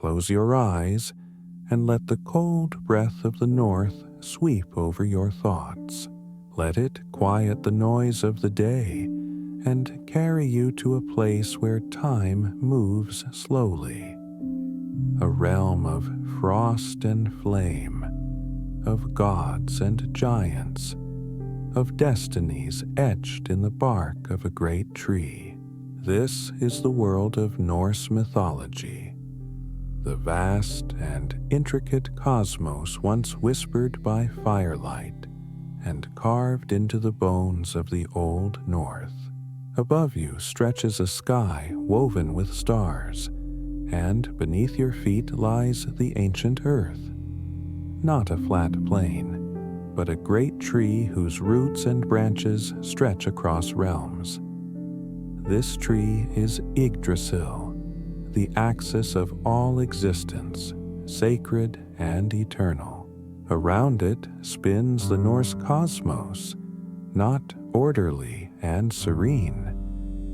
close your eyes and let the cold breath of the north sweep over your thoughts. Let it quiet the noise of the day and carry you to a place where time moves slowly. A realm of frost and flame, of gods and giants, of destinies etched in the bark of a great tree. This is the world of Norse mythology, the vast and intricate cosmos once whispered by firelight and carved into the bones of the Old North. Above you stretches a sky woven with stars, and beneath your feet lies the ancient earth. Not a flat plain, but a great tree whose roots and branches stretch across realms. This tree is Yggdrasil, the axis of all existence, sacred and eternal. Around it spins the Norse cosmos, not orderly and serene,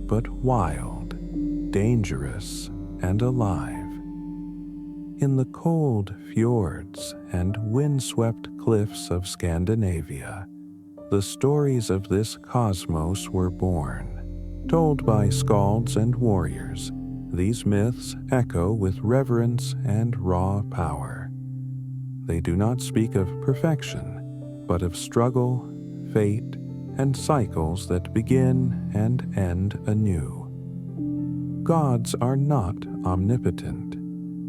but wild, dangerous, and alive. In the cold fjords and windswept cliffs of Scandinavia, the stories of this cosmos were born. Told by skalds and warriors, these myths echo with reverence and raw power. They do not speak of perfection, but of struggle, fate, and cycles that begin and end anew. Gods are not omnipotent.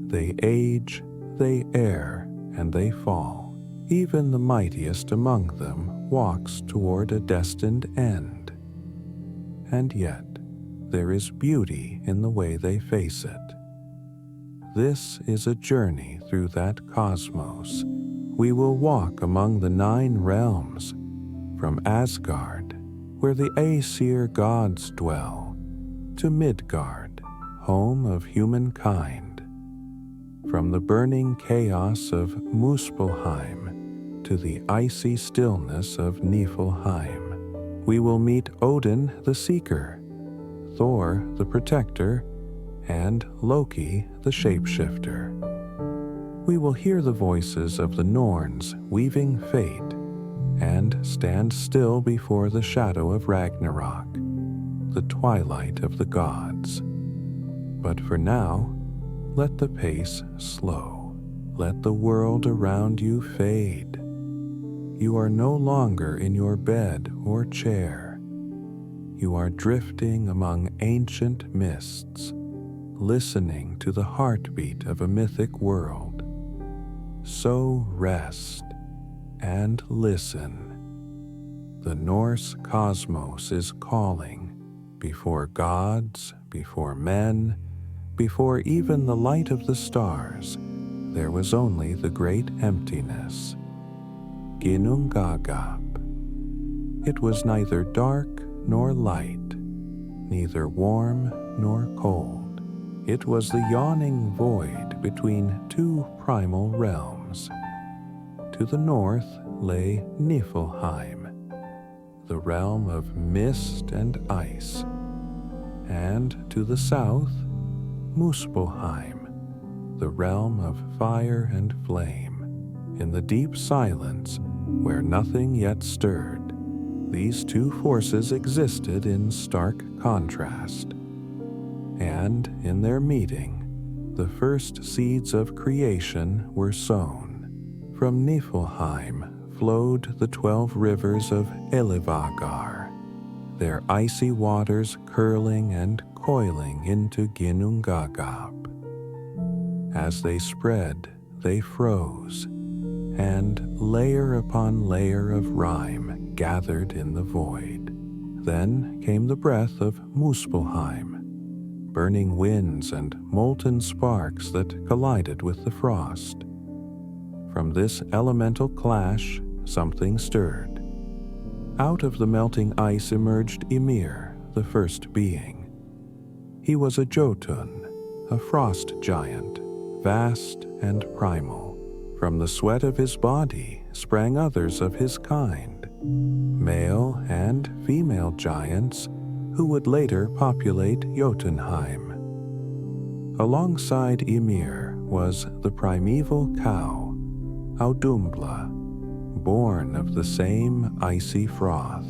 They age, they err, and they fall. Even the mightiest among them walks toward a destined end. And yet, there is beauty in the way they face it. This is a journey through that cosmos. We will walk among the 9 realms, from Asgard, where the Aesir gods dwell, to Midgard, home of humankind. From the burning chaos of Muspelheim to the icy stillness of Niflheim, we will meet Odin the Seeker, Thor the Protector, and Loki the Shapeshifter. We will hear the voices of the Norns weaving fate and stand still before the shadow of Ragnarok, the twilight of the gods. But for now, let the pace slow. Let the world around you fade. You are no longer in your bed or chair. You are drifting among ancient mists, listening to the heartbeat of a mythic world. So rest and listen. The Norse cosmos is calling, before gods, before men, before even the light of the stars, there was only the great emptiness. Ginnungagap. It was neither dark nor light, neither warm nor cold. It was the yawning void between 2 primal realms. To the north lay Niflheim, the realm of mist and ice, and to the south, Muspelheim, the realm of fire and flame. In the deep silence, where nothing yet stirred, these 2 forces existed in stark contrast. And in their meeting, the first seeds of creation were sown. From Niflheim flowed the 12 rivers of Elivagar, their icy waters curling and coiling into Ginnungagap. As they spread, they froze, and layer upon layer of rime gathered in the void. Then came the breath of Muspelheim, burning winds and molten sparks that collided with the frost. From this elemental clash, something stirred. Out of the melting ice emerged Ymir, the first being. He was a Jotun, a frost giant, vast and primal. From the sweat of his body sprang others of his kind, male and female giants who would later populate Jotunheim. Alongside Ymir was the primeval cow, Audumbla, born of the same icy froth.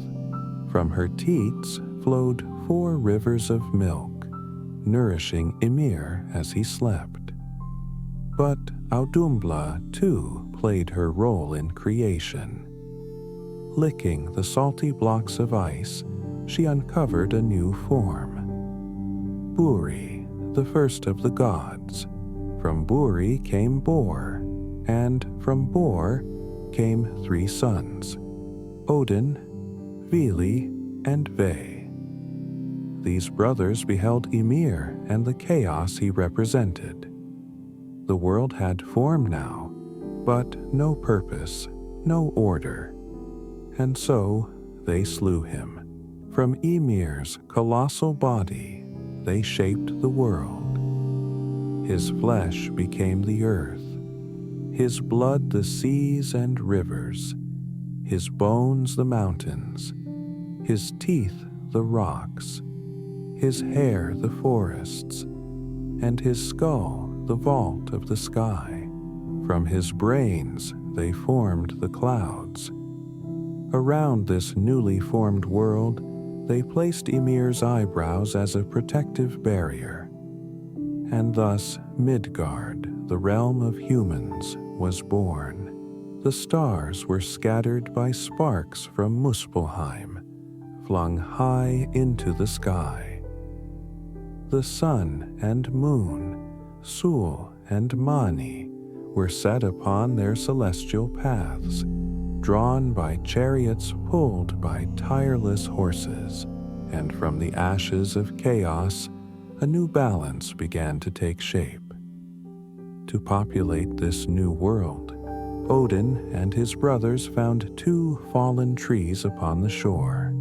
From her teats flowed 4 rivers of milk, nourishing Ymir as he slept. But Audumbla, too, played her role in creation. Licking the salty blocks of ice, she uncovered a new form. Buri, the first of the gods. From Buri came Bor, and from Bor came 3 sons, Odin, Vili, and Ve. These brothers beheld Ymir and the chaos he represented. The world had form now, but no purpose, no order. And so they slew him. From Ymir's colossal body, they shaped the world. His flesh became the earth, his blood the seas and rivers, his bones the mountains, his teeth the rocks, his hair the forests, and his skull the vault of the sky. From his brains they formed the clouds. Around this newly formed world, they placed Ymir's eyebrows as a protective barrier. And thus Midgard, the realm of humans, was born. The stars were scattered by sparks from Muspelheim, flung high into the sky. The sun and moon, Sul and Mani, were set upon their celestial paths, drawn by chariots pulled by tireless horses, and from the ashes of chaos, a new balance began to take shape. To populate this new world, Odin and his brothers found 2 fallen trees upon the shore.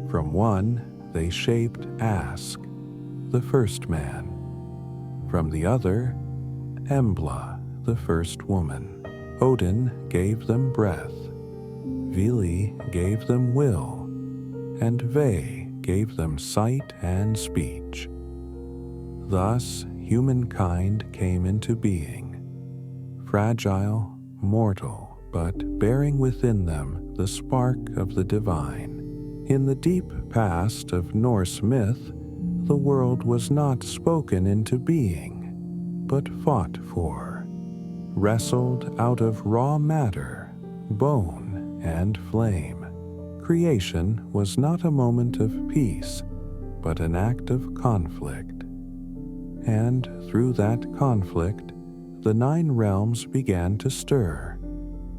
From one, they shaped Ask, the first man. From the other, Embla, the first woman. Odin gave them breath, Vili gave them will, and Ve gave them sight and speech. Thus humankind came into being, fragile, mortal, but bearing within them the spark of the divine. In the deep past of Norse myth, the world was not spoken into being, but fought for, wrestled out of raw matter, bone, and flame. Creation was not a moment of peace, but an act of conflict. And through that conflict, the 9 realms began to stir,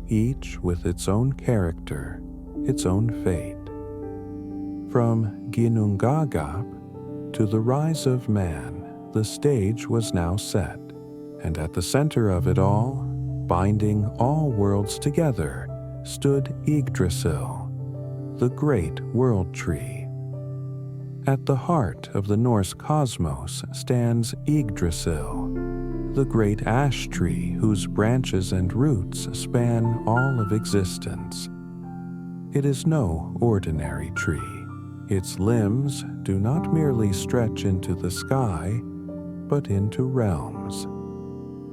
each with its own character, its own fate. From Ginnungagap to the rise of man, the stage was now set, and at the center of it all, binding all worlds together, stood Yggdrasil, the great world tree. At the heart of the Norse cosmos stands Yggdrasil, the great ash tree whose branches and roots span all of existence. It is no ordinary tree. Its limbs do not merely stretch into the sky, but into realms.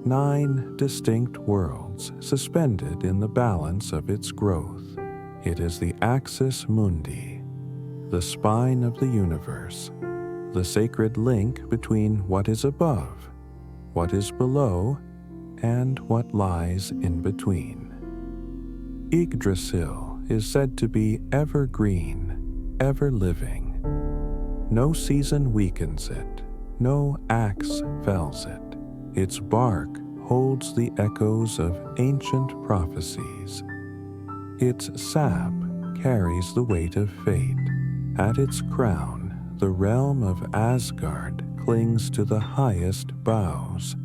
9 distinct worlds suspended in the balance of its growth. It is the axis mundi, the spine of the universe, the sacred link between what is above, what is below, and what lies in between. Yggdrasil is said to be evergreen, ever-living. No season weakens it, no axe fells it. Its bark holds the echoes of ancient prophecies. Its sap carries the weight of fate. At its crown, the realm of Asgard clings to the highest boughs,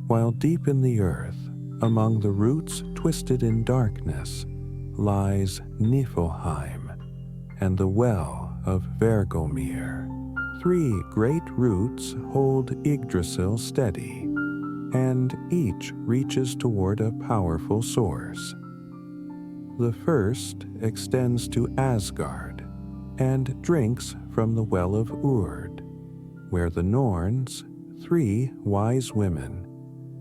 while deep in the earth, among the roots twisted in darkness, lies Niflheim and the well of Vergomir. 3 great roots hold Yggdrasil steady, and each reaches toward a powerful source. The first extends to Asgard and drinks from the well of Urd, where the Norns, 3 wise women,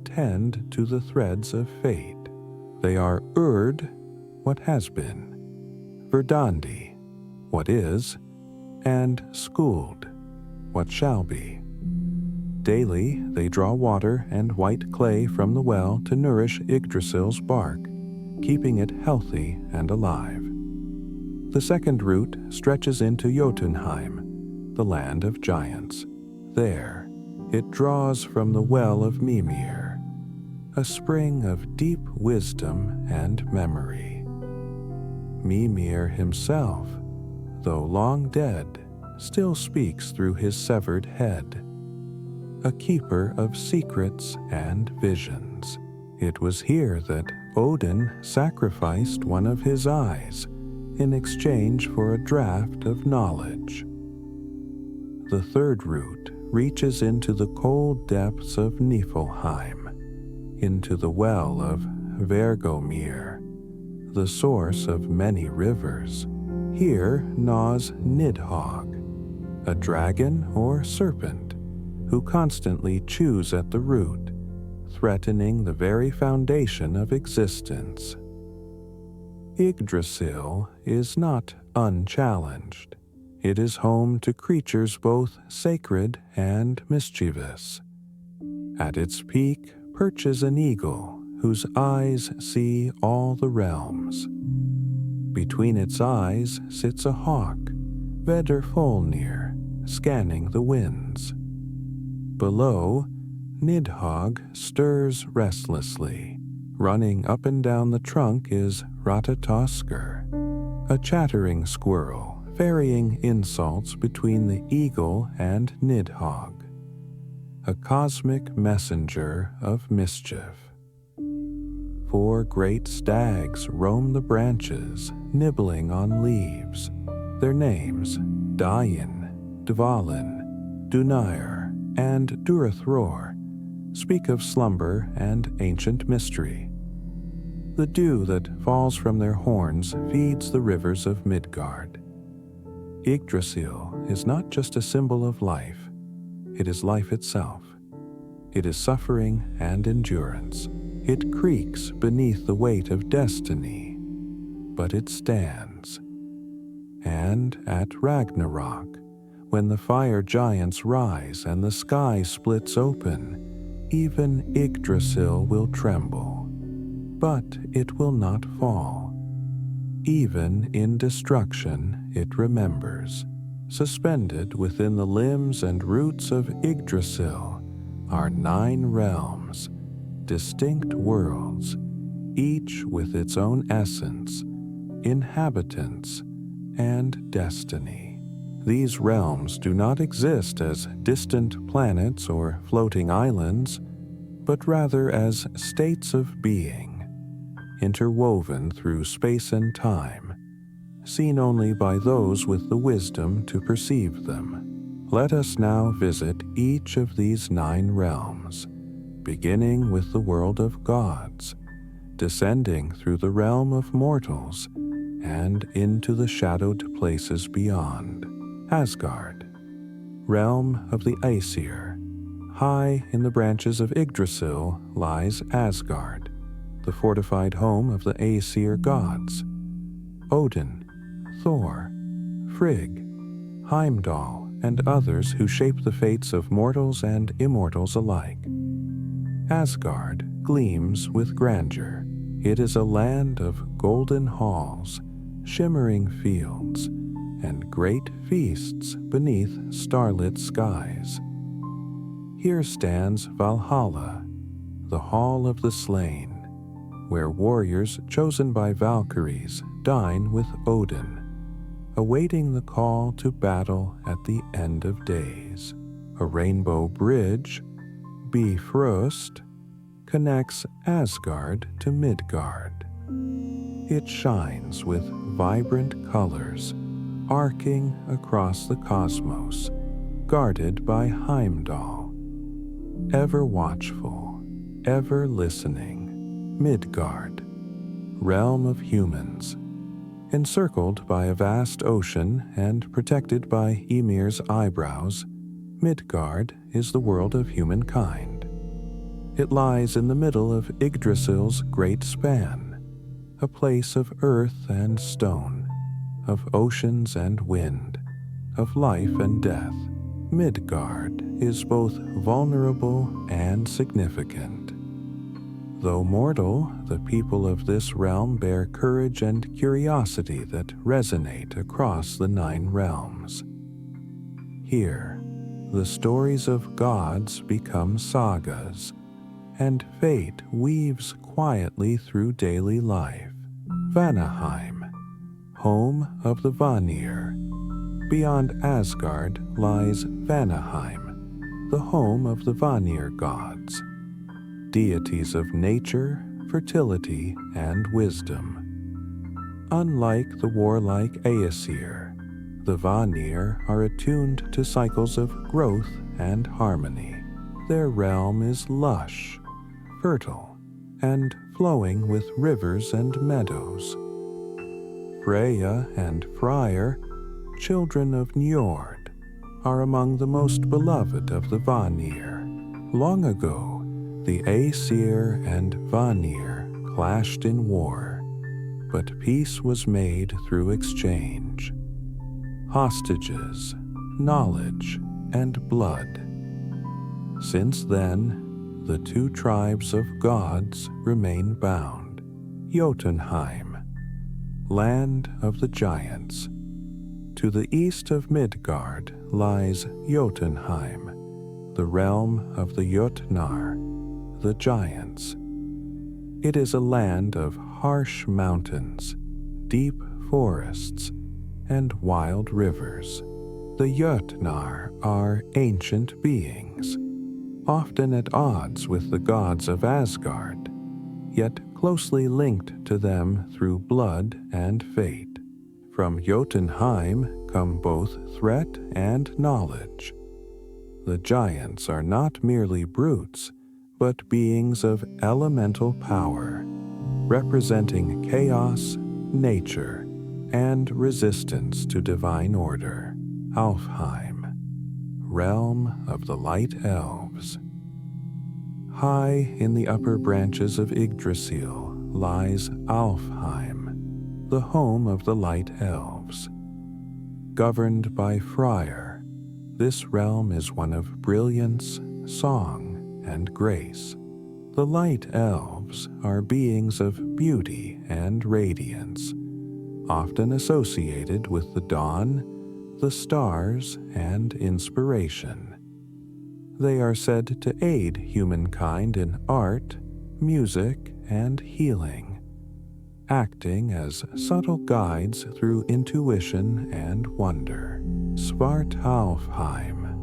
tend to the threads of fate. They are Urd, what has been, Verdandi, what is, and Skuld, what shall be. Daily they draw water and white clay from the well to nourish Yggdrasil's bark, keeping it healthy and alive. The second route stretches into Jotunheim, the land of giants. There, it draws from the well of Mimir, a spring of deep wisdom and memory. Mimir himself, though long dead, still speaks through his severed head, a keeper of secrets and visions. It was here that Odin sacrificed one of his eyes in exchange for a draught of knowledge. The third route reaches into the cold depths of Niflheim, into the well of Vergomir, the source of many rivers. Here gnaws Nidhogg, a dragon or serpent who constantly chews at the root, threatening the very foundation of existence. Yggdrasil is not unchallenged. It is home to creatures both sacred and mischievous. At its peak perches an eagle whose eyes see all the realms. Between its eyes sits a hawk, Vedrfolnir, scanning the winds. Below, Nidhogg stirs restlessly. Running up and down the trunk is Ratatoskr, a chattering squirrel ferrying insults between the eagle and Nidhogg, a cosmic messenger of mischief. 4 great stags roam the branches, nibbling on leaves. Their names, Dain, Dvalin, Dunair, and Durathror, speak of slumber and ancient mystery. The dew that falls from their horns feeds the rivers of Midgard. Yggdrasil is not just a symbol of life, it is life itself. It is suffering and endurance. It creaks beneath the weight of destiny, but it stands. And at Ragnarok, when the fire giants rise and the sky splits open, even Yggdrasil will tremble, but it will not fall. Even in destruction it remembers. Suspended within the limbs and roots of Yggdrasil are 9 realms, distinct worlds, each with its own essence, inhabitants, and destiny. These realms do not exist as distant planets or floating islands, but rather as states of being, interwoven through space and time, seen only by those with the wisdom to perceive them. Let us now visit each of these 9 realms, beginning with the world of gods, descending through the realm of mortals, and into the shadowed places beyond. Asgard, realm of the Aesir. High in the branches of Yggdrasil lies Asgard, the fortified home of the Aesir gods. Odin, Thor, Frigg, Heimdall, and others who shape the fates of mortals and immortals alike. Asgard gleams with grandeur. It is a land of golden halls, shimmering fields, and great feasts beneath starlit skies. Here stands Valhalla, the Hall of the Slain, where warriors chosen by Valkyries dine with Odin, awaiting the call to battle at the end of days. A rainbow bridge, Bifrost, connects Asgard to Midgard. It shines with vibrant colors, arcing across the cosmos, guarded by Heimdall. Ever watchful, ever listening, Midgard, realm of humans. Encircled by a vast ocean and protected by Ymir's eyebrows, Midgard is the world of humankind. It lies in the middle of Yggdrasil's great span, a place of earth and stone, of oceans and wind, of life and death. Midgard is both vulnerable and significant. Though mortal, the people of this realm bear courage and curiosity that resonate across the 9 realms. Here, the stories of gods become sagas, and fate weaves quietly through daily life. Vanaheim, home of the Vanir. Beyond Asgard lies Vanaheim, the home of the Vanir gods, deities of nature, fertility, and wisdom. Unlike the warlike Aesir, the Vanir are attuned to cycles of growth and harmony. Their realm is lush, fertile, and flowing with rivers and meadows. Freya and Freyr, children of Njord, are among the most beloved of the Vanir. Long ago, the Aesir and Vanir clashed in war, but peace was made through exchange. Hostages, knowledge, and blood. Since then, the 2 tribes of gods remain bound. Jotunheim, land of the giants. To the east of Midgard lies Jotunheim, the realm of the Jotnar, the giants. It is a land of harsh mountains, deep forests, and wild rivers. The Jotnar are ancient beings, often at odds with the gods of Asgard, yet closely linked to them through blood and fate. From Jotunheim come both threat and knowledge. The giants are not merely brutes, but beings of elemental power, representing chaos, nature, and resistance to divine order. Alfheim, realm of the light elves. High in the upper branches of Yggdrasil lies Alfheim, the home of the light elves. Governed by Freyr, this realm is one of brilliance, song, and grace. The light elves are beings of beauty and radiance, often associated with the dawn, the stars, and inspiration. They are said to aid humankind in art, music, and healing, acting as subtle guides through intuition and wonder. Svartalfheim,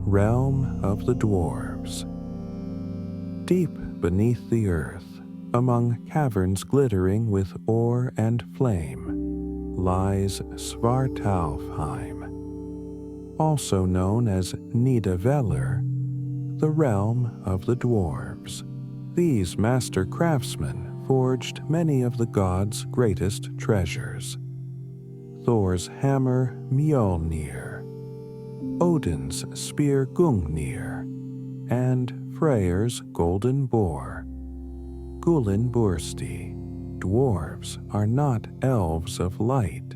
realm of the dwarves. Deep beneath the earth, among caverns glittering with ore and flame, lies Svartalfheim, also known as Nidavellir, the realm of the dwarves. These master craftsmen forged many of the gods' greatest treasures. Thor's hammer Mjolnir, Odin's spear Gungnir, and Freyr's golden boar, Gullinbursti. Dwarves are not elves of light,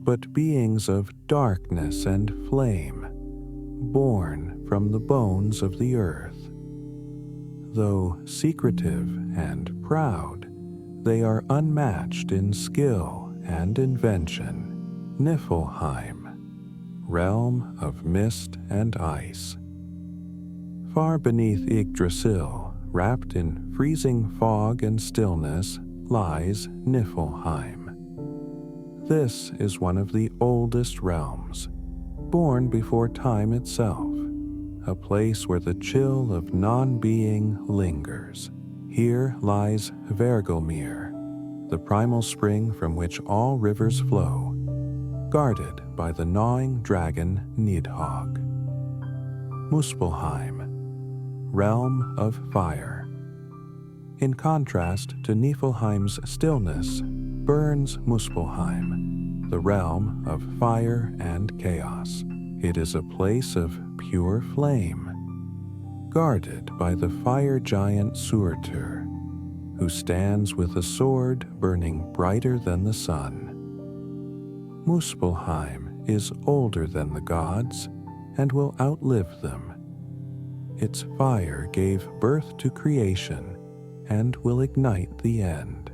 but beings of darkness and flame, born from the bones of the earth. Though secretive and proud, they are unmatched in skill and invention. Niflheim, realm of mist and ice. Far beneath Yggdrasil, wrapped in freezing fog and stillness, lies Niflheim. This is one of the oldest realms, born before time itself, a place where the chill of non-being lingers. Here lies Vergelmir, the primal spring from which all rivers flow, guarded by the gnawing dragon Nidhogg. Muspelheim, realm of fire. In contrast to Niflheim's stillness, burns Muspelheim, the realm of fire and chaos. It is a place of pure flame. guarded by the fire giant Surtur, who stands with a sword burning brighter than the sun. Muspelheim is older than the gods and will outlive them. Its fire gave birth to creation and will ignite the end.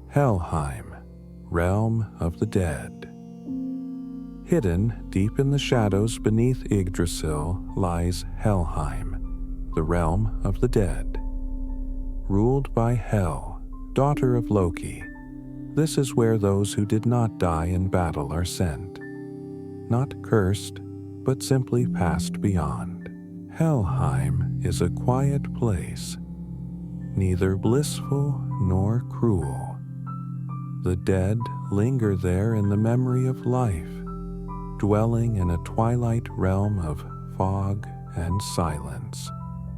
Helheim, realm of the dead. Hidden deep in the shadows beneath Yggdrasil lies Helheim, the realm of the dead. Ruled by Hel, daughter of Loki, this is where those who did not die in battle are sent. Not cursed, but simply passed beyond. Helheim is a quiet place, neither blissful nor cruel. The dead linger there in the memory of life, dwelling in a twilight realm of fog and silence.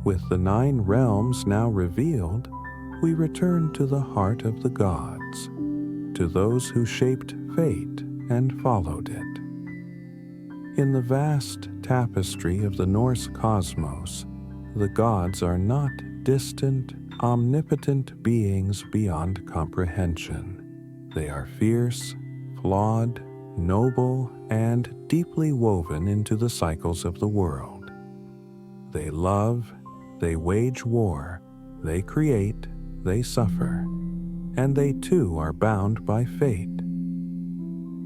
With the 9 realms now revealed, we return to the heart of the gods, to those who shaped fate and followed it. In the vast tapestry of the Norse cosmos, the gods are not distant, omnipotent beings beyond comprehension. They are fierce, flawed, noble, and deeply woven into the cycles of the world. They love, they wage war, they create, they suffer, and they too are bound by fate.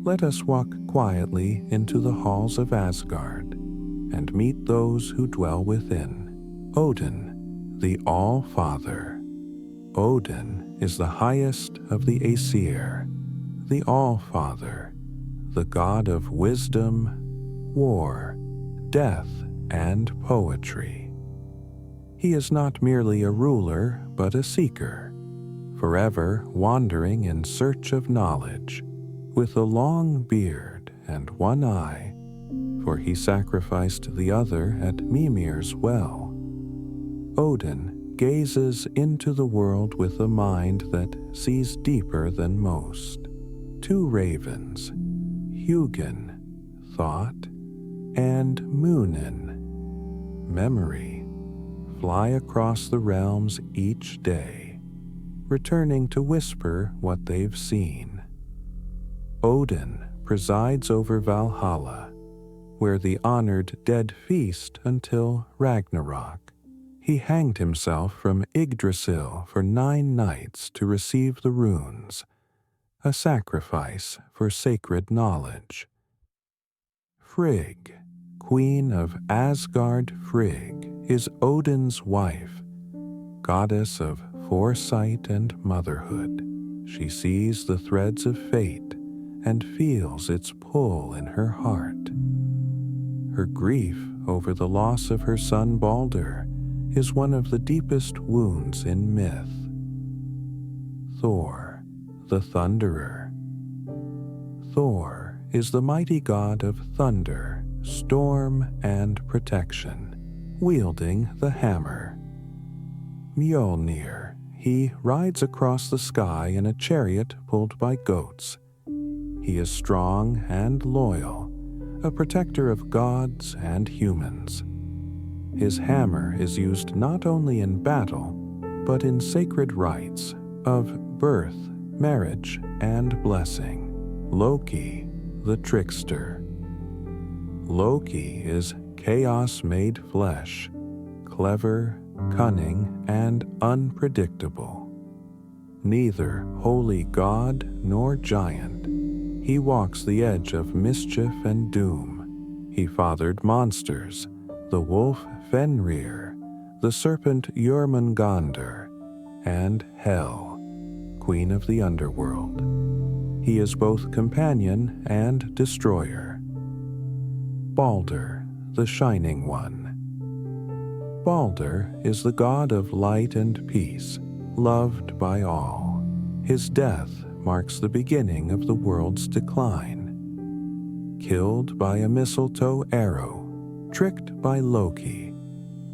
Let us walk quietly into the halls of Asgard and meet those who dwell within. Odin, the All-Father. Odin is the highest of the Aesir, the All-Father, the god of wisdom, war, death, and poetry. He is not merely a ruler, but a seeker, forever wandering in search of knowledge, with a long beard and one eye, for he sacrificed the other at Mimir's well. Odin gazes into the world with a mind that sees deeper than most. 2 ravens, Hugin, thought, and Munin, memory, fly across the realms each day, returning to whisper what they've seen. Odin presides over Valhalla, where the honored dead feast until Ragnarok. He hanged himself from Yggdrasil for 9 nights to receive the runes, a sacrifice for sacred knowledge. Frigg, queen of Asgard. Frigg is Odin's wife, goddess of foresight and motherhood. She sees the threads of fate and feels its pull in her heart. Her grief over the loss of her son Balder is one of the deepest wounds in myth. Thor, the Thunderer. Thor is the mighty god of thunder, storm, and protection, wielding the hammer. Mjolnir, he rides across the sky in a chariot pulled by goats. He is strong and loyal, a protector of gods and humans. His hammer is used not only in battle, but in sacred rites of birth, marriage, and blessing. Loki, the trickster. Loki is chaos made flesh, clever, cunning, and unpredictable. Neither holy god nor giant, he walks the edge of mischief and doom. He fathered monsters, the wolf Fenrir, the serpent Jormungandr, and Hel, queen of the underworld. He is both companion and destroyer. Balder, the Shining One. Balder is the god of light and peace, loved by all. His death marks the beginning of the world's decline. Killed by a mistletoe arrow, tricked by Loki,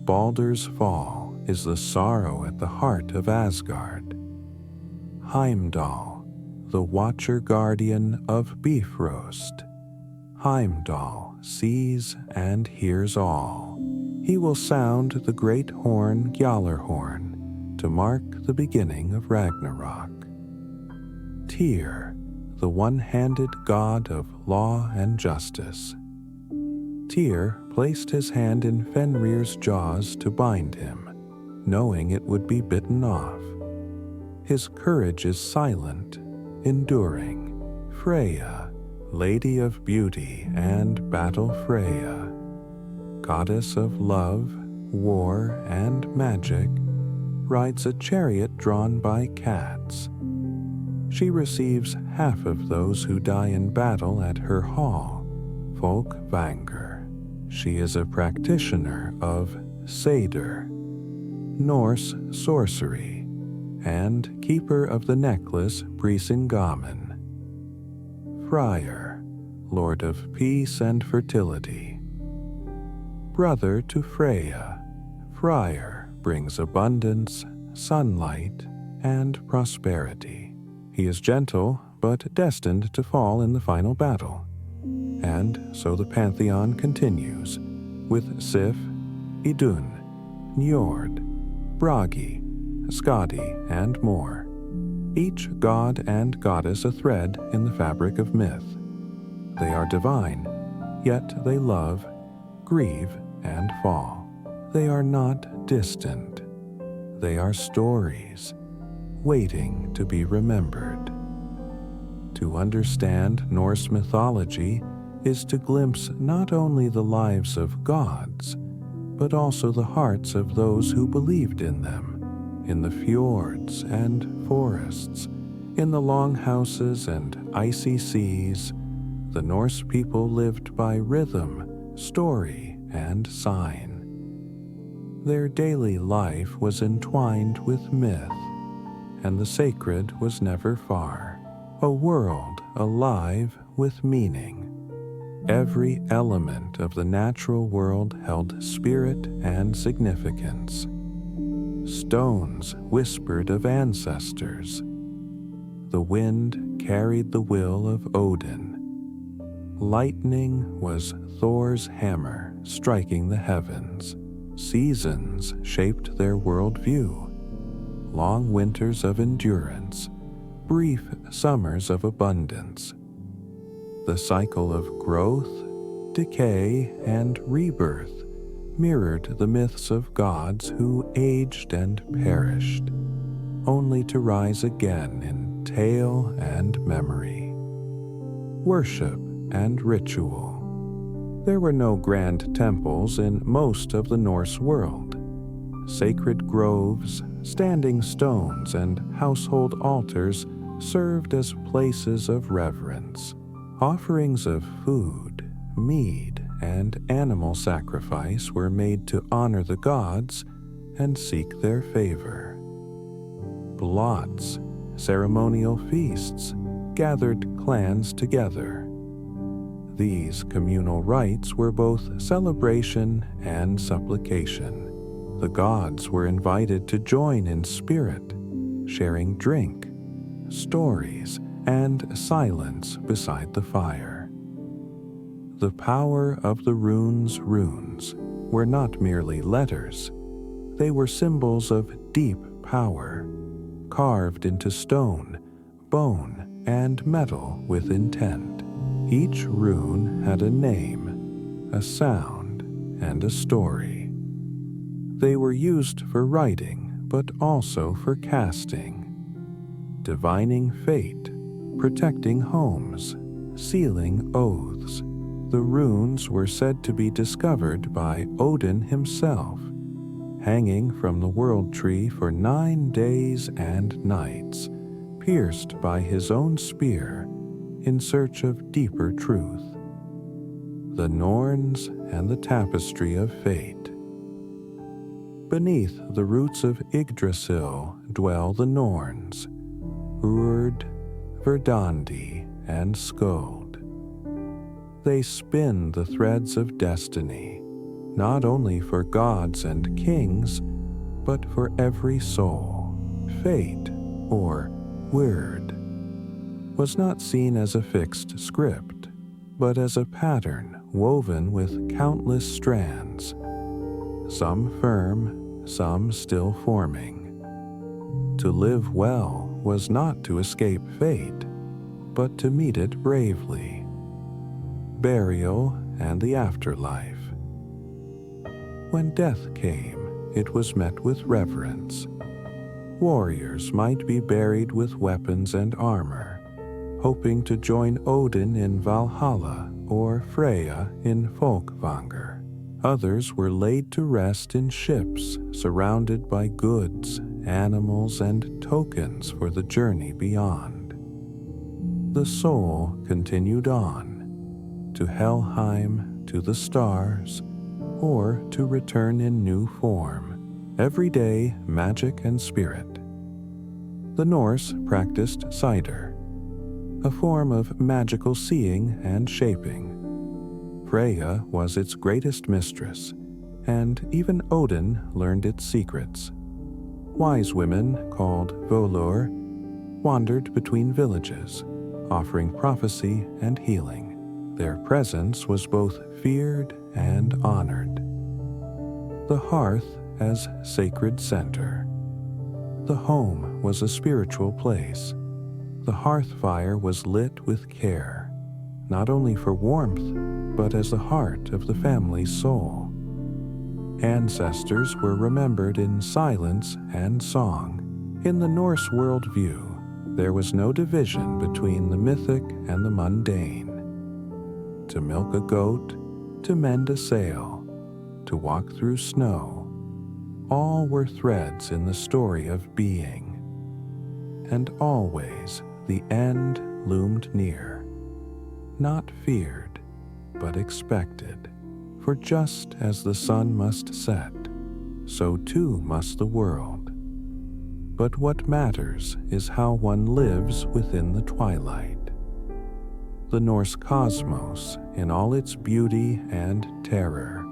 Balder's fall is the sorrow at the heart of Asgard. Heimdall, the watcher guardian of Bifrost. Heimdall sees and hears all. he will sound the great horn Gjallarhorn to mark the beginning of Ragnarok. Tyr, the one-handed god of law and justice. Tyr placed his hand in Fenrir's jaws to bind him, knowing it would be bitten off. His courage is silent, enduring. Freya, Lady of Beauty and Battle Freya, goddess of love, war, and magic, rides a chariot drawn by cats. She receives half of those who die in battle at her hall, Folkvanger. She is a practitioner of Seder, Norse sorcery, and keeper of the necklace Brisingamen. Friar, Lord of Peace and Fertility. Brother to Freya, Friar brings abundance, sunlight, and prosperity. He is gentle, but destined to fall in the final battle. And so the pantheon continues, with Sif, Idun, Njord, Bragi, Skadi, and more. Each god and goddess a thread in the fabric of myth. They are divine, yet they love, grieve, and fall. They are not distant. They are stories, waiting to be remembered. To understand Norse mythology is to glimpse not only the lives of gods, but also the hearts of those who believed in them, in the fjords and forests, in the longhouses and icy seas. The Norse people lived by rhythm, story, and sign. Their daily life was entwined with myth, and the sacred was never far, a world alive with meaning. Every element of the natural world held spirit and significance. Stones whispered of ancestors. The wind carried the will of Odin. Lightning was Thor's hammer striking the heavens. Seasons shaped their worldview. Long winters of endurance, brief summers of abundance. The cycle of growth, decay, and rebirth mirrored the myths of gods who aged and perished, only to rise again in tale and memory. Worship and ritual. There were no grand temples in most of the Norse world. Sacred groves, standing stones, and household altars served as places of reverence. Offerings of food, mead, and animal sacrifice were made to honor the gods and seek their favor. Blots, ceremonial feasts, gathered clans together. These communal rites were both celebration and supplication. The gods were invited to join in spirit, sharing drink, stories, and silence beside the fire. The power of the runes were not merely letters. They were symbols of deep power, carved into stone, bone, and metal with intent. Each rune had a name, a sound, and a story. They were used for writing, but also for casting, divining fate, protecting homes, sealing oaths. The runes were said to be discovered by Odin himself, hanging from the world tree for 9 days and nights, pierced by his own spear in search of deeper truth. The Norns and the tapestry of fate. Beneath the roots of Yggdrasil dwell the Norns, Urd, Verdandi, and Skuld. They spin the threads of destiny, not only for gods and kings, but for every soul. Fate, or Wyrd, was not seen as a fixed script, but as a pattern woven with countless strands. some firm, some still forming. To live well was not to escape fate, but to meet it bravely. Burial and the afterlife. When death came, it was met with reverence. Warriors might be buried with weapons and armor, hoping to join Odin in Valhalla or Freya in Folkvanger. Others were laid to rest in ships surrounded by goods, animals, and tokens for the journey beyond. The soul continued on, to Helheim, to the stars, or to return in new form, everyday magic and spirit. The Norse practiced cider, a form of magical seeing and shaping. Freya was its greatest mistress, and even Odin learned its secrets. Wise women, called volur, wandered between villages, offering prophecy and healing. Their presence was both feared and honored. The hearth as sacred center. The home was a spiritual place. The hearth fire was lit with care, not only for warmth, but as the heart of the family's soul. Ancestors were remembered in silence and song. In the Norse worldview, there was no division between the mythic and the mundane. To milk a goat, to mend a sail, to walk through snow, all were threads in the story of being. And always the end loomed near, not feared, but expected. For just as the sun must set, so too must the world. But what matters is how one lives within the twilight. The Norse cosmos, in all its beauty and terror,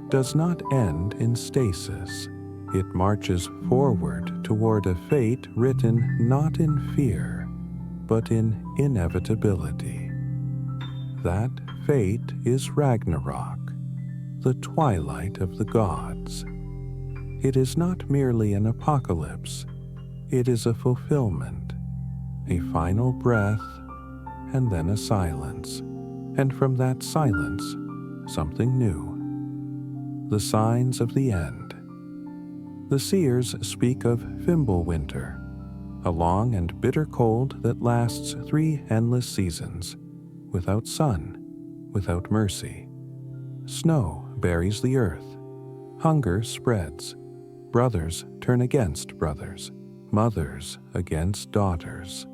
does not end in stasis. It marches forward toward a fate written not in fear, but in inevitability. That fate is Ragnarok, the twilight of the gods. It is not merely an apocalypse, it is a fulfillment, a final breath, and then a silence, and from that silence, something new. The signs of the end. The seers speak of Fimbulwinter, a long and bitter cold that lasts 3 endless seasons, without sun, without mercy. Snow buries the earth. Hunger spreads. Brothers turn against brothers. Mothers against daughters.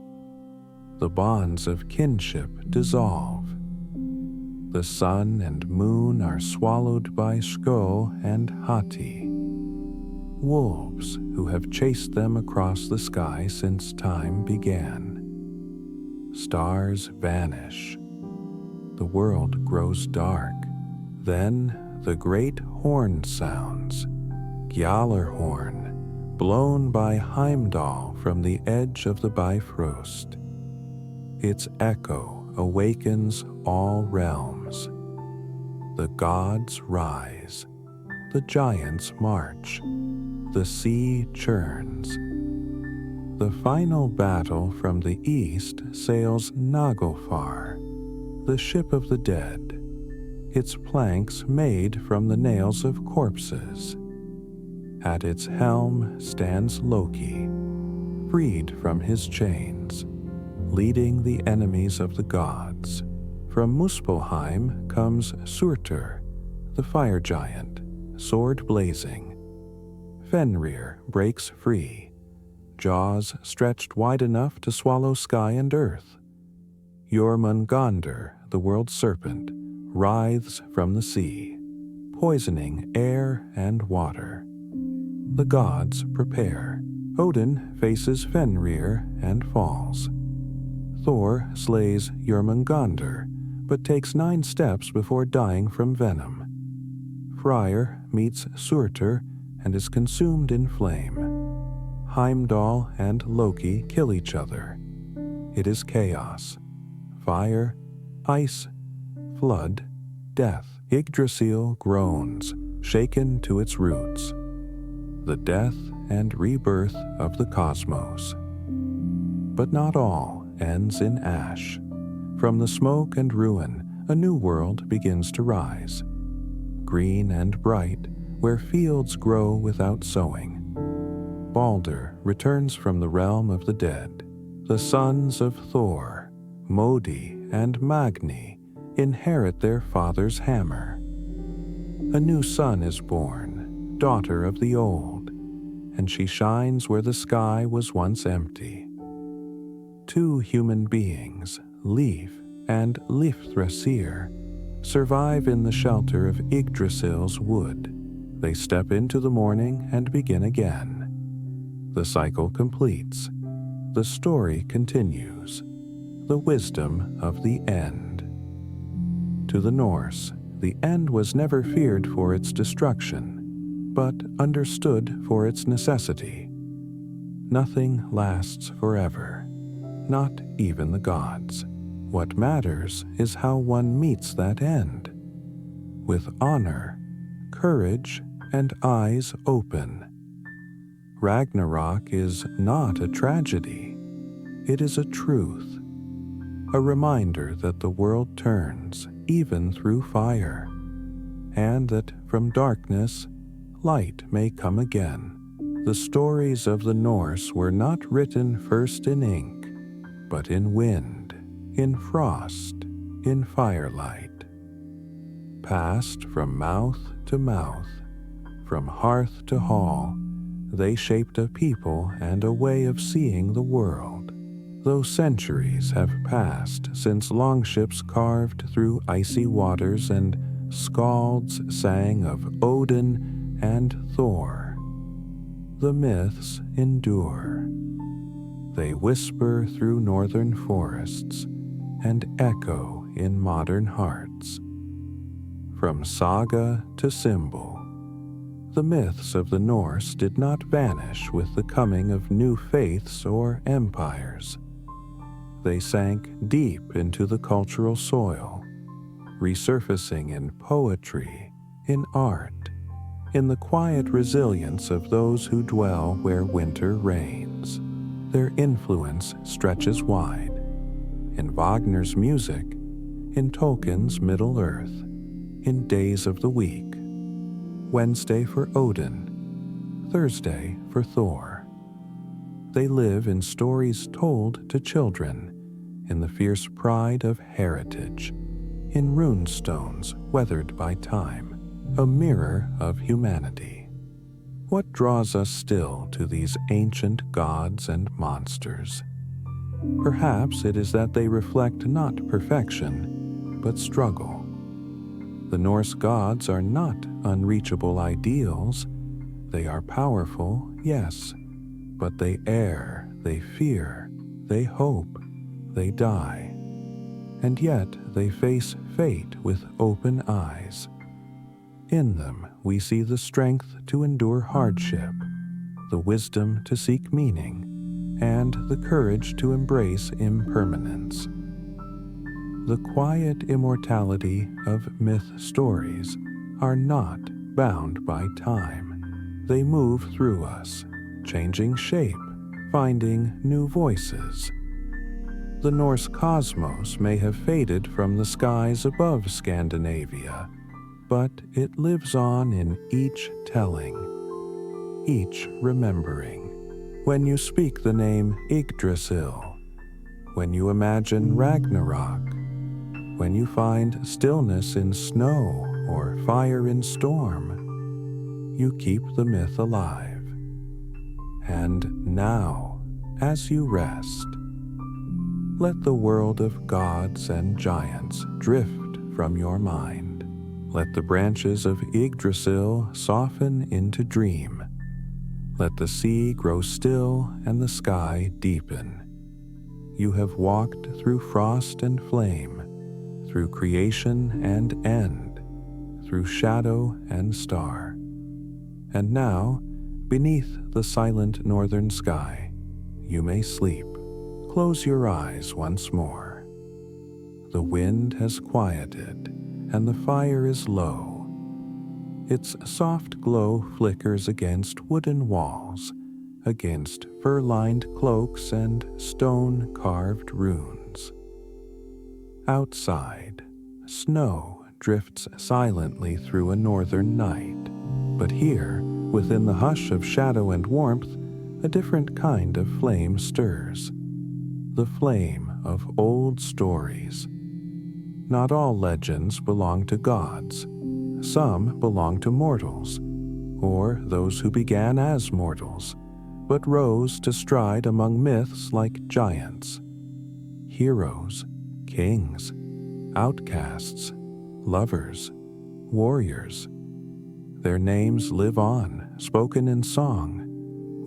The bonds of kinship dissolve. The sun and moon are swallowed by Sko and Hati, wolves who have chased them across the sky since time began. Stars vanish. The world grows dark. Then the great horn sounds, Gjallarhorn, blown by Heimdall from the edge of the Bifrost. Its echo awakens all realms. The gods rise, the giants march, the sea churns. The final battle from the east sails Naglfar, the ship of the dead, its planks made from the nails of corpses. At its helm stands Loki, freed from his chains, leading the enemies of the gods. From Muspelheim comes Surtur, the fire giant, sword blazing. Fenrir breaks free, jaws stretched wide enough to swallow sky and earth. Jormungandr, the world serpent, writhes from the sea, poisoning air and water. The gods prepare. Odin faces Fenrir and falls. Thor slays Jormungandr, but takes 9 steps before dying from venom. Freyr meets Surtur and is consumed in flame. Heimdall and Loki kill each other. It is chaos. Fire, ice, flood, death. Yggdrasil groans, shaken to its roots, the death and rebirth of the cosmos. But not all ends in ash. From the smoke and ruin, a new world begins to rise, green and bright, where fields grow without sowing. Balder returns from the realm of the dead. The sons of Thor, Modi and Magni, inherit their father's hammer. A new sun is born, daughter of the old, and she shines where the sky was once empty. Two human beings, Leif and Lifthrasir, survive in the shelter of Yggdrasil's wood. They step into the morning and begin again. The cycle completes. The story continues. The wisdom of the end. To the Norse, the end was never feared for its destruction, but understood for its necessity. Nothing lasts forever, not even the gods. What matters is how one meets that end. With honor, courage, and eyes open. Ragnarok is not a tragedy. It is a truth, a reminder that the world turns even through fire, and that from darkness, light may come again. The stories of the Norse were not written first in ink, but in wind, in frost, in firelight. Passed from mouth to mouth, from hearth to hall, they shaped a people and a way of seeing the world. Though centuries have passed since longships carved through icy waters and skalds sang of Odin and Thor, the myths endure. They whisper through northern forests and echo in modern hearts. From saga to symbol, the myths of the Norse did not vanish with the coming of new faiths or empires. They sank deep into the cultural soil, resurfacing in poetry, in art, in the quiet resilience of those who dwell where winter reigns. Their influence stretches wide, in Wagner's music, in Tolkien's Middle-earth, in days of the week. Wednesday for Odin, Thursday for Thor. They live in stories told to children, in the fierce pride of heritage, in rune stones weathered by time, a mirror of humanity. What draws us still to these ancient gods and monsters? Perhaps it is that they reflect not perfection, but struggle. The Norse gods are not unreachable ideals. They are powerful, yes, but they err, they fear, they hope, they die. And yet they face fate with open eyes. In them we see the strength to endure hardship, the wisdom to seek meaning, and the courage to embrace impermanence. The quiet immortality of myth stories are not bound by time. They move through us, changing shape, finding new voices. The Norse cosmos may have faded from the skies above Scandinavia, but it lives on in each telling, each remembering. When you speak the name Yggdrasil, when you imagine Ragnarok, when you find stillness in snow or fire in storm, you keep the myth alive. And now, as you rest, let the world of gods and giants drift from your mind. Let the branches of Yggdrasil soften into dream. Let the sea grow still and the sky deepen. You have walked through frost and flame, through creation and end, through shadow and star. And now, beneath the silent northern sky, you may sleep. Close your eyes once more. The wind has quieted, and the fire is low. Its soft glow flickers against wooden walls, against fur-lined cloaks and stone-carved runes. Outside, snow drifts silently through a northern night, but here, within the hush of shadow and warmth, a different kind of flame stirs. The flame of old stories. Not all legends belong to gods. Some belong to mortals, or those who began as mortals, but rose to stride among myths like giants. Heroes, kings, outcasts, lovers, warriors. Their names live on, spoken in song,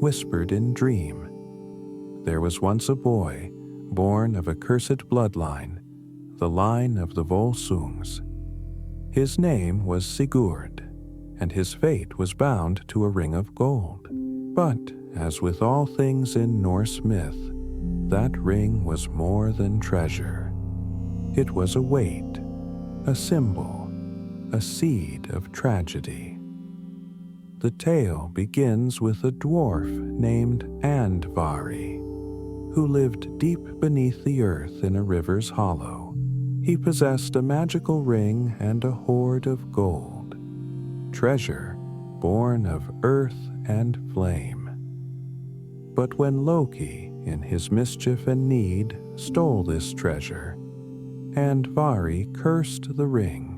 whispered in dream. There was once a boy, born of a cursed bloodline, the line of the Volsungs. His name was Sigurd, and his fate was bound to a ring of gold. But, as with all things in Norse myth, that ring was more than treasure. It was a weight, a symbol, a seed of tragedy. The tale begins with a dwarf named Andvari, who lived deep beneath the earth in a river's hollow. He possessed a magical ring and a hoard of gold, treasure born of earth and flame. But when Loki, in his mischief and need, stole this treasure, Andvari cursed the ring.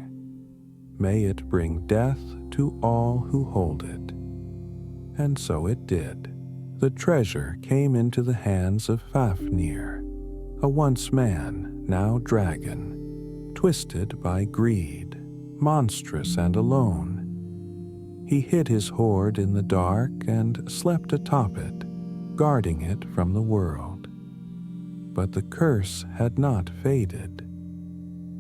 May it bring death to all who hold it. And so it did. The treasure came into the hands of Fafnir, a once man, now dragon, twisted by greed, monstrous and alone. He hid his hoard in the dark and slept atop it, guarding it from the world. But the curse had not faded.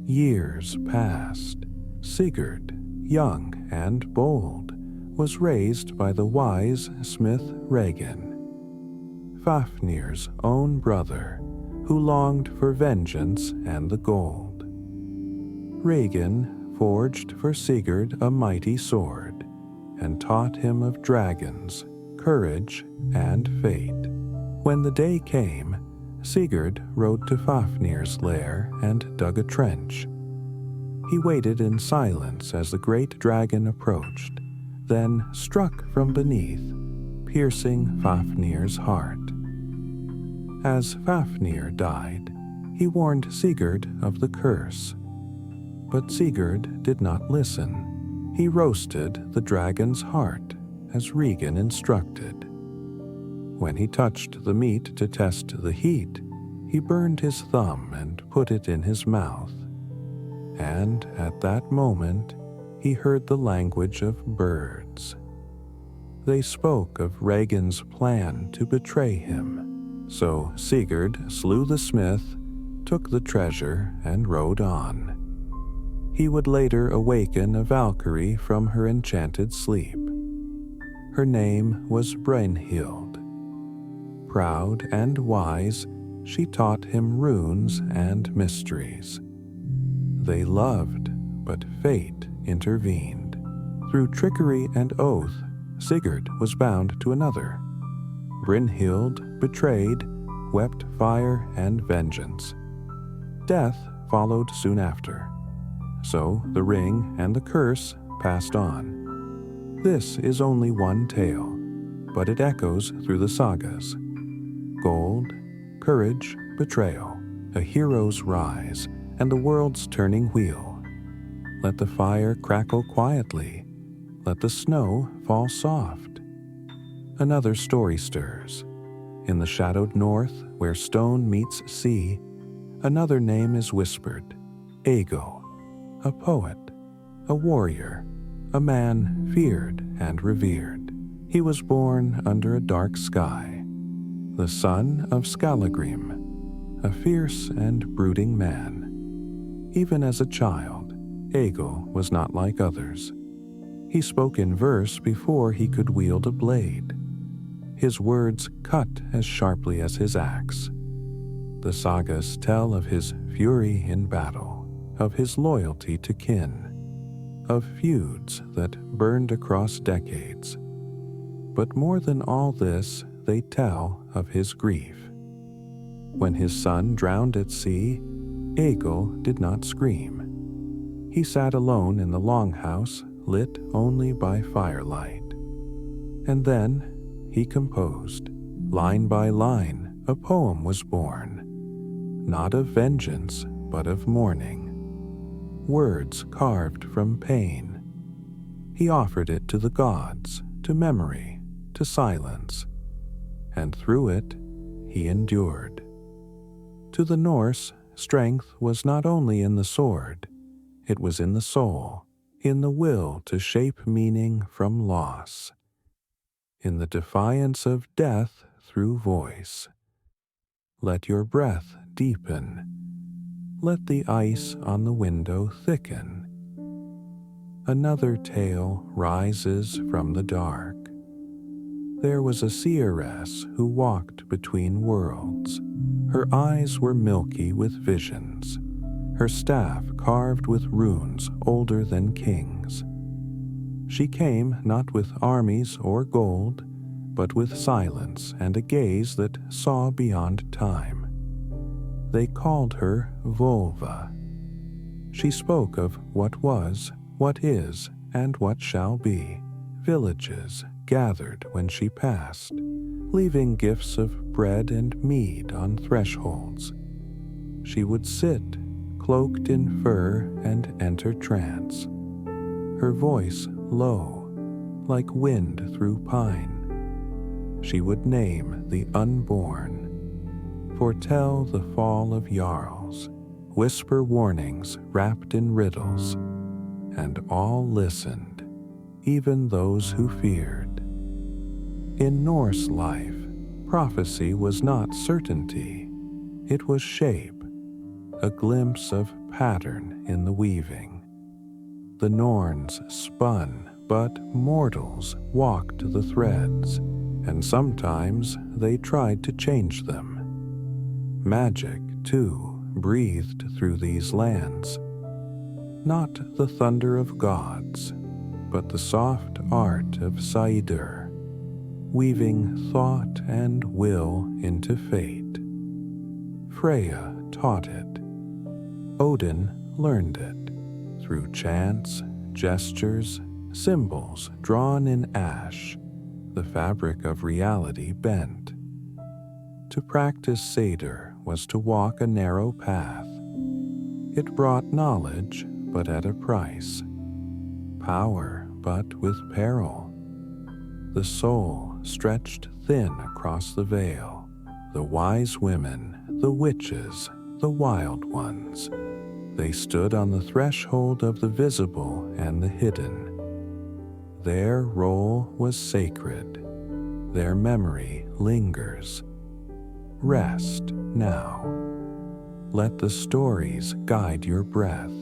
Years passed. Sigurd, young and bold, was raised by the wise smith Regin, Fafnir's own brother, who longed for vengeance and the gold. Regin forged for Sigurd a mighty sword, and taught him of dragons, courage, and fate. When the day came, Sigurd rode to Fafnir's lair and dug a trench. He waited in silence as the great dragon approached, then struck from beneath, piercing Fafnir's heart. As Fafnir died, he warned Sigurd of the curse. But Sigurd did not listen. He roasted the dragon's heart, as Regin instructed. When he touched the meat to test the heat, he burned his thumb and put it in his mouth. And at that moment, he heard the language of birds. They spoke of Regin's plan to betray him. So Sigurd slew the smith, took the treasure, and rode on. He would later awaken a Valkyrie from her enchanted sleep. Her name was Brynhild. Proud and wise, she taught him runes and mysteries. They loved, but fate intervened. Through trickery and oath, Sigurd was bound to another. Brynhild, betrayed, wept fire and vengeance. Death followed soon after. So the ring and the curse passed on. This is only one tale, but it echoes through the sagas. Gold, courage, betrayal, a hero's rise, and the world's turning wheel. Let the fire crackle quietly. Let the snow fall soft. Another story stirs. In the shadowed north, where stone meets sea, another name is whispered. Ego, a poet, a warrior, a man feared and revered. He was born under a dark sky, the son of Skallagrim, a fierce and brooding man. Even as a child, Egil was not like others. He spoke in verse before he could wield a blade. His words cut as sharply as his axe. The sagas tell of his fury in battle, of his loyalty to kin. of feuds that burned across decades. But more than all this, they tell of his grief. When his son drowned at sea, Egil did not scream. He sat alone in the longhouse, lit only by firelight. And then he composed. Line by line, a poem was born, not of vengeance, but of mourning. Words carved from pain. He offered it to the gods, to memory, to silence, and through it he endured. To the Norse, strength was not only in the sword, it was in the soul, in the will to shape meaning from loss, in the defiance of death through voice. Let your breath deepen. Let the ice on the window thicken. Another tale rises from the dark. There was a seeress who walked between worlds. Her eyes were milky with visions, her staff carved with runes older than kings. She came not with armies or gold, but with silence and a gaze that saw beyond time. They called her Volva. She spoke of what was, what is, and what shall be. Villages gathered when she passed, leaving gifts of bread and mead on thresholds. She would sit, cloaked in fur, and enter trance. Her voice low, like wind through pine. She would name the unborn, foretell the fall of Jarls, whisper warnings wrapped in riddles, and all listened, even those who feared. In Norse life, prophecy was not certainty, it was shape, a glimpse of pattern in the weaving. The Norns spun, but mortals walked the threads, and sometimes they tried to change them. Magic, too, breathed through these lands. Not the thunder of gods, but the soft art of Saidur, weaving thought and will into fate. Freya taught it. Odin learned it through chants, gestures, symbols drawn in ash, the fabric of reality bent. To practice Seder was to walk a narrow path. It brought knowledge, but at a price. Power, but with peril. The soul stretched thin across the veil. The wise women, the witches, the wild ones. They stood on the threshold of the visible and the hidden. Their role was sacred. Their memory lingers. Rest now. Let the stories guide your breath.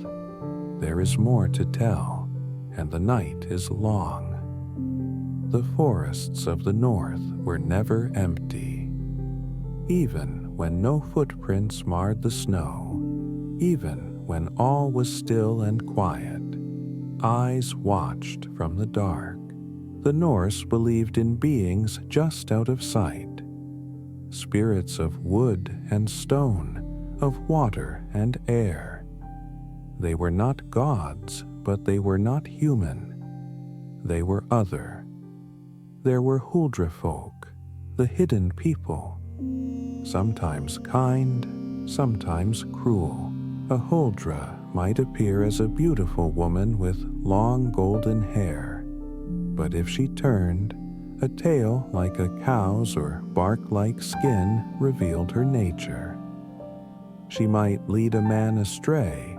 There is more to tell, and the night is long. The forests of the north were never empty. Even when no footprints marred the snow, even when all was still and quiet, eyes watched from the dark. The Norse believed in beings just out of sight, spirits of wood and stone, of water and air. They were not gods, but they were not human. They were other. There were Huldra folk, the hidden people, sometimes kind, sometimes cruel. A Huldra might appear as a beautiful woman with long golden hair, but if she turned, a tail like a cow's or bark-like skin revealed her nature. She might lead a man astray,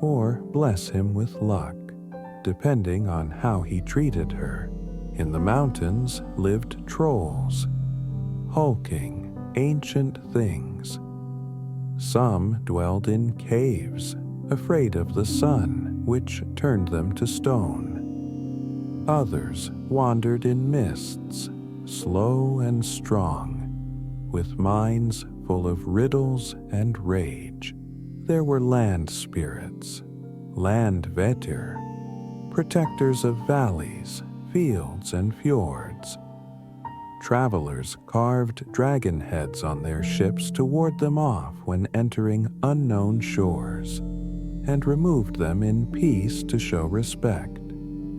or bless him with luck, depending on how he treated her. In the mountains lived trolls, hulking, ancient things. Some dwelled in caves, afraid of the sun, which turned them to stone. Others wandered in mists, slow and strong, with minds full of riddles and rage. There were land spirits, land vetir, protectors of valleys, fields, and fjords. Travelers carved dragon heads on their ships to ward them off when entering unknown shores, and removed them in peace to show respect.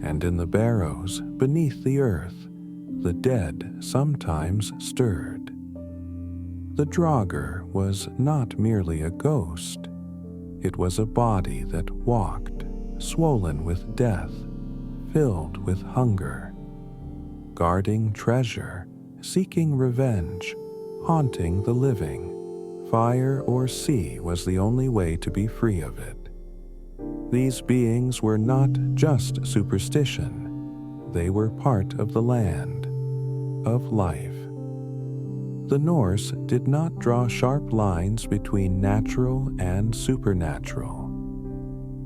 And in the barrows beneath the earth, the dead sometimes stirred. The Draugr was not merely a ghost. It was a body that walked, swollen with death, filled with hunger, guarding treasure, seeking revenge, haunting the living. Fire or sea was the only way to be free of it. These beings were not just superstition. They were part of the land, of life. The Norse did not draw sharp lines between natural and supernatural.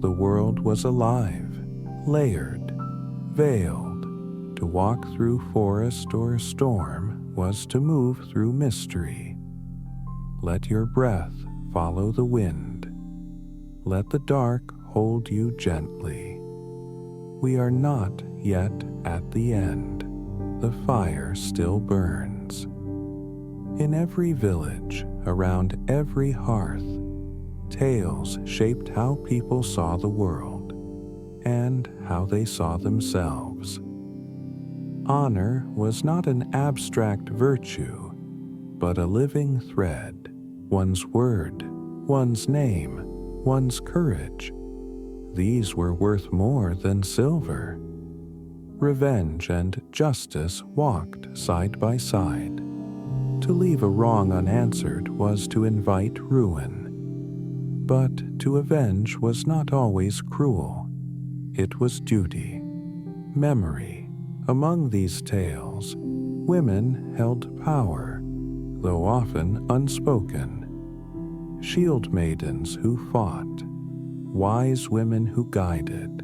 The world was alive, layered, veiled. To walk through forest or storm was to move through mystery. Let your breath follow the wind. Let the dark hold you gently. We are not yet at the end. The fire still burns. In every village, around every hearth, tales shaped how people saw the world and how they saw themselves. Honor was not an abstract virtue, but a living thread. One's word, one's name, one's courage. These were worth more than silver. Revenge and justice walked side by side. To leave a wrong unanswered was to invite ruin. But to avenge was not always cruel. It was duty, memory. Among these tales, women held power, though often unspoken. Shield maidens who fought, wise women who guided,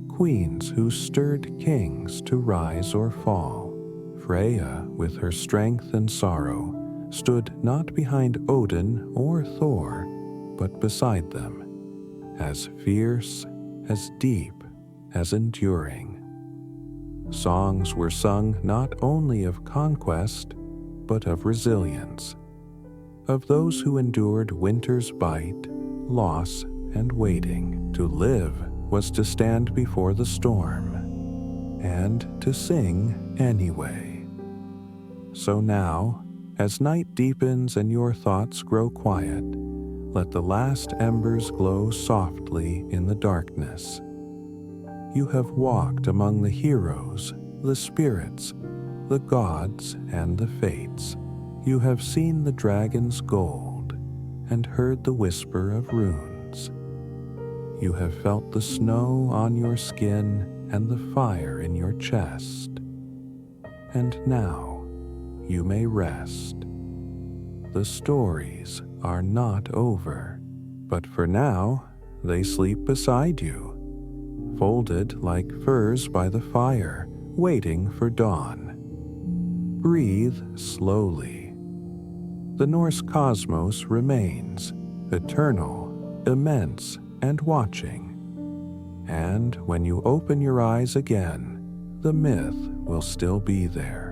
queens who stirred kings to rise or fall. Freya, with her strength and sorrow, stood not behind Odin or Thor, but beside them, as fierce, as deep, as enduring. Songs were sung not only of conquest, but of resilience, of those who endured winter's bite, loss, and waiting. To live was to stand before the storm, and to sing anyway. So now, as night deepens and your thoughts grow quiet, let the last embers glow softly in the darkness. You have walked among the heroes, the spirits, the gods, and the fates. You have seen the dragon's gold and heard the whisper of runes. You have felt the snow on your skin and the fire in your chest. And now you may rest. The stories are not over, but for now they sleep beside you, folded like furs by the fire, waiting for dawn. Breathe slowly. The Norse cosmos remains, eternal, immense, and watching. And when you open your eyes again, the myth will still be there.